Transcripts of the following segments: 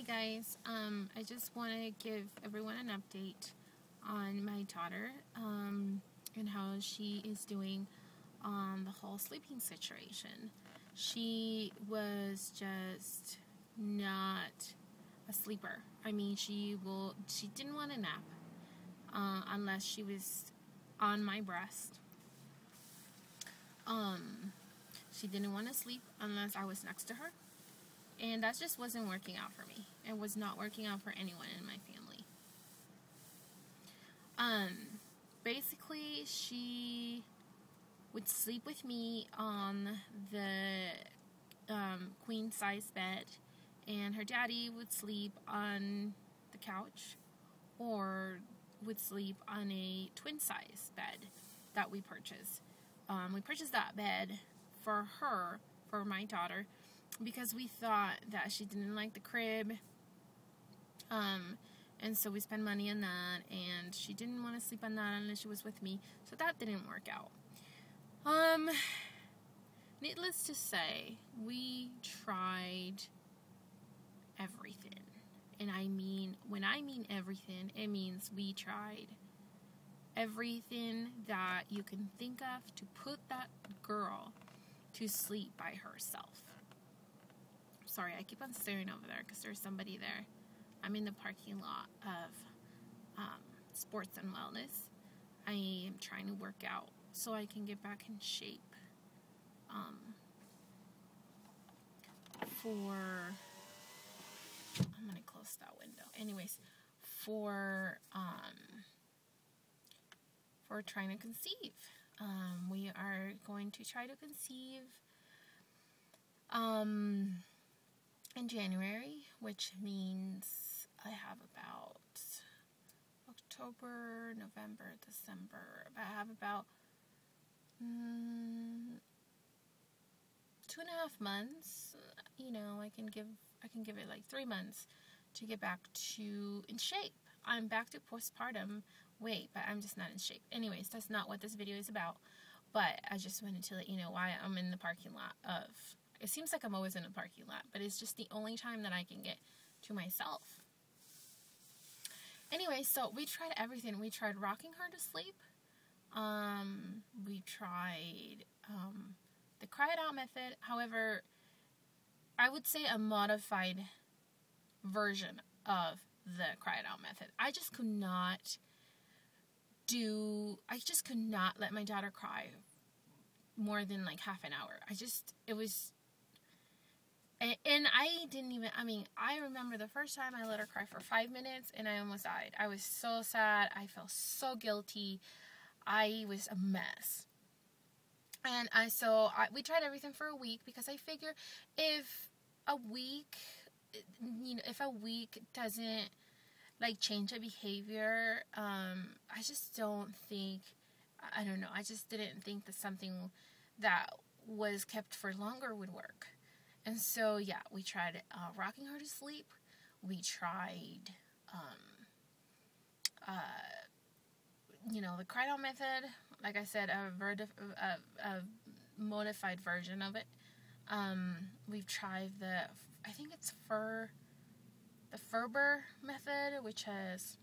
guys, I just want to give everyone an update on my daughter and how she is doing on the whole sleeping situation. She was just not a sleeper. I mean, she didn't want a nap unless she was on my breast. She didn't want to sleep unless I was next to her. And that just wasn't working out for me. It was not working out for anyone in my family. Basically, she would sleep with me on the queen size bed, and her daddy would sleep on the couch or would sleep on a twin size bed that we purchased. We purchased that bed for her, for my daughter, because we thought that she didn't like the crib, and so we spent money on that, and she didn't want to sleep on that unless she was with me, so that didn't work out. Needless to say, we tried everything, and when I mean everything, it means we tried everything that you can think of to put that girl to sleep by herself. Sorry, I keep on staring over there because there's somebody there. I'm in the parking lot of Sports and Wellness. I am trying to work out so I can get back in shape I'm going to close that window. Anyways, for trying to conceive. We are going to try to conceive in January, which means I have about October, November, December. I have about 2.5 months. I can give it like 3 months to get back in shape. I'm back to postpartum weight, but I'm just not in shape. Anyways, that's not what this video is about. But I just wanted to let you know why I'm in the parking lot of. It seems like I'm always in a parking lot, but it's just the only time that I can get to myself. Anyway, so we tried everything. We tried rocking her to sleep. We tried the cry it out method. However, I would say a modified version of the cry it out method. I just could not let my daughter cry more than like half an hour. I remember the first time I let her cry for 5 minutes and I almost died. I was so sad. I felt so guilty. I was a mess. And we tried everything for a week because I figure if a week doesn't change a behavior, I just don't know. I just didn't think that something that was kept for longer would work. And so, yeah, we tried rocking her to sleep. We tried, the cry out method. Like I said, a modified version of it. We've tried I think it's the Ferber method, which has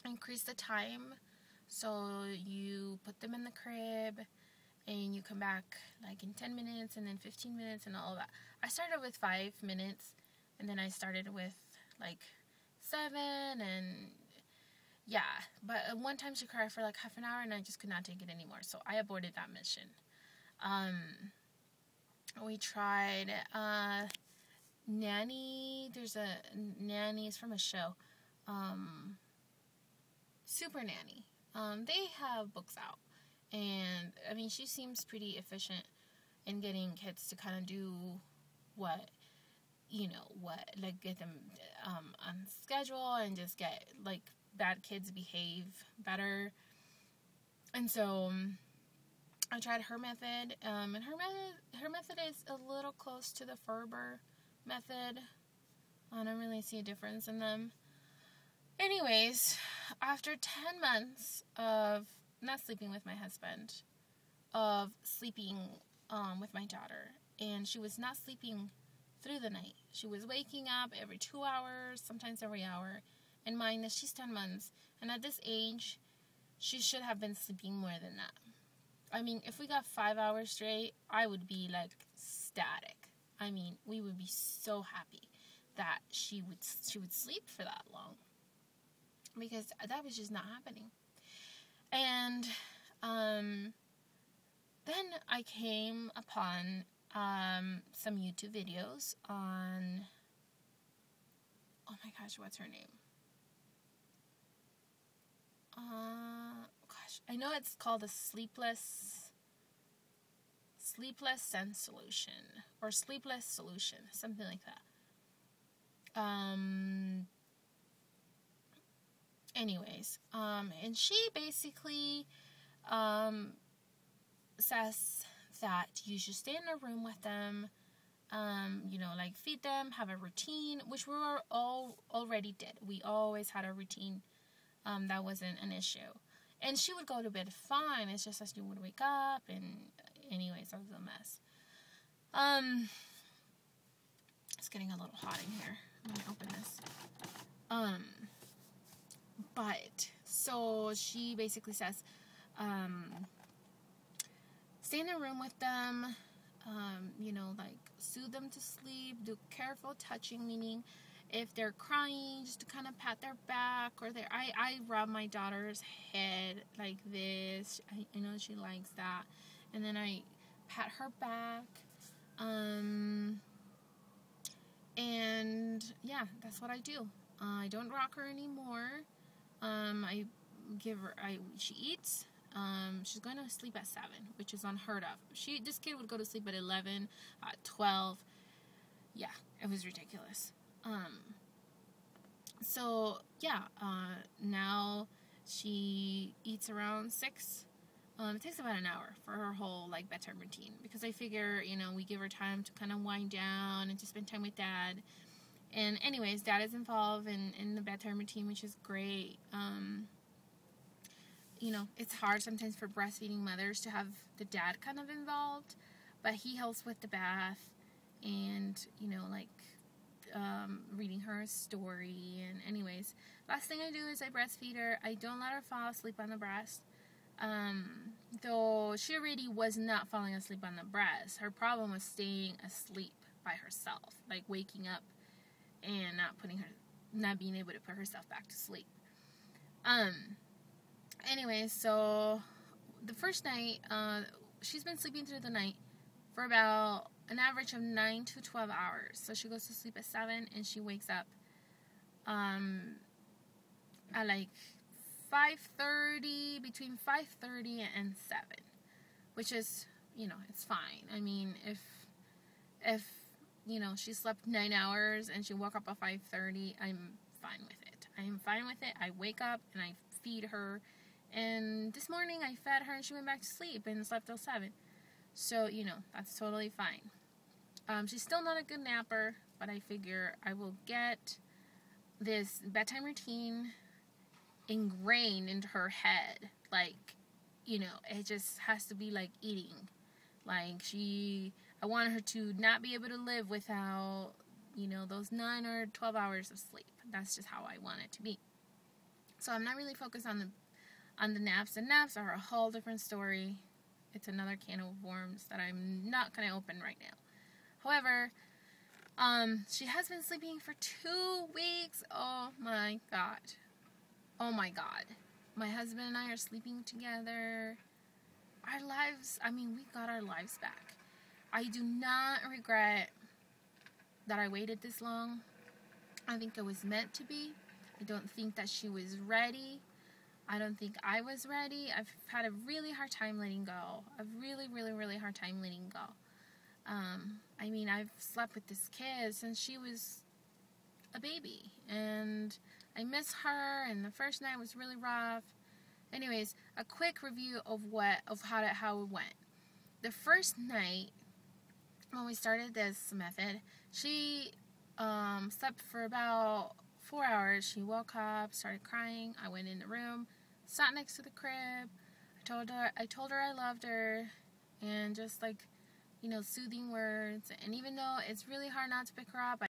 increased the time. So you put them in the crib and you come back in 10 minutes and then 15 minutes and all that. I started with 5 minutes and then I started with 7, and yeah. But one time she cried for half an hour and I just could not take it anymore. So I aborted that mission. We tried Nanny. There's a Nanny. It's from a show. Super Nanny. They have books out. And, she seems pretty efficient in getting kids to kind of do get them on schedule and just get, bad kids behave better. And so I tried her method, and her method is a little close to the Ferber method. I don't really see a difference in them. Anyways, after 10 months of not sleeping with my husband, of sleeping with my daughter, and she was not sleeping through the night. She was waking up every 2 hours, sometimes every hour. And mind that she's 10 months. And at this age, she should have been sleeping more than that. I mean, if we got 5 hours straight, I would be like ecstatic. I mean, we would be so happy that she would sleep for that long. Because that was just not happening. And then I came upon some YouTube videos on, oh my gosh, what's her name? I know it's called a sleepless sense solution, or sleepless solution, something like that. Anyways, and she basically says that you should stay in a room with them, like feed them, have a routine, which we all already did. We always had a routine. That wasn't an issue. And she would go to bed fine. It's just that she would wake up, and anyways, that was a mess. It's getting a little hot in here. I'm gonna open this. But so she basically says, stay in a room with them, like soothe them to sleep, do careful touching, meaning if they're crying, just to kind of pat their back, or I rub my daughter's head like this. I know she likes that. And then I pat her back. And yeah, that's what I do. I don't rock her anymore. I give her, she eats. She's going to sleep at 7, which is unheard of. This kid would go to sleep at 11, 12. Yeah, it was ridiculous. So yeah, now she eats around 6. It takes about an hour for her whole bedtime routine, because I figure, we give her time to kind of wind down and to spend time with Dad. And anyways, Dad is involved in the bedtime routine, which is great. It's hard sometimes for breastfeeding mothers to have the dad kind of involved, but he helps with the bath and, reading her a story. And anyways, last thing I do is I breastfeed her. I don't let her fall asleep on the breast. Though she already was not falling asleep on the breast. Her problem was staying asleep by herself, like waking up and not being able to put herself back to sleep. Anyway, so the first night, she's been sleeping through the night for about an average of 9 to 12 hours. So she goes to sleep at 7 and she wakes up at 5:30, between 5:30 and 7, which is, it's fine. I mean, if she slept 9 hours and she woke up at 5:30, I'm fine with it. I wake up and I feed her. And this morning I fed her and she went back to sleep and slept till 7. So, that's totally fine. She's still not a good napper, but I figure I will get this bedtime routine ingrained into her head. It just has to be like eating. I want her to not be able to live without, those 9 or 12 hours of sleep. That's just how I want it to be. So I'm not really focused on the naps. The naps are a whole different story. It's another can of worms that I'm not going to open right now. However, she has been sleeping for 2 weeks. Oh my God. My husband and I are sleeping together. Our lives, we got our lives back. I do not regret that I waited this long. I think it was meant to be. I don't think that she was ready. I don't think I was ready. I've had a really hard time letting go. A really, really, really hard time letting go. I've slept with this kid since she was a baby. And I miss her, and the first night was really rough. Anyways, a quick review of how it went. The first night, when we started this method, she slept for about 4 hours. She woke up, started crying. I went in the room, sat next to the crib. I told her I loved her, and just soothing words. And even though it's really hard not to pick her up,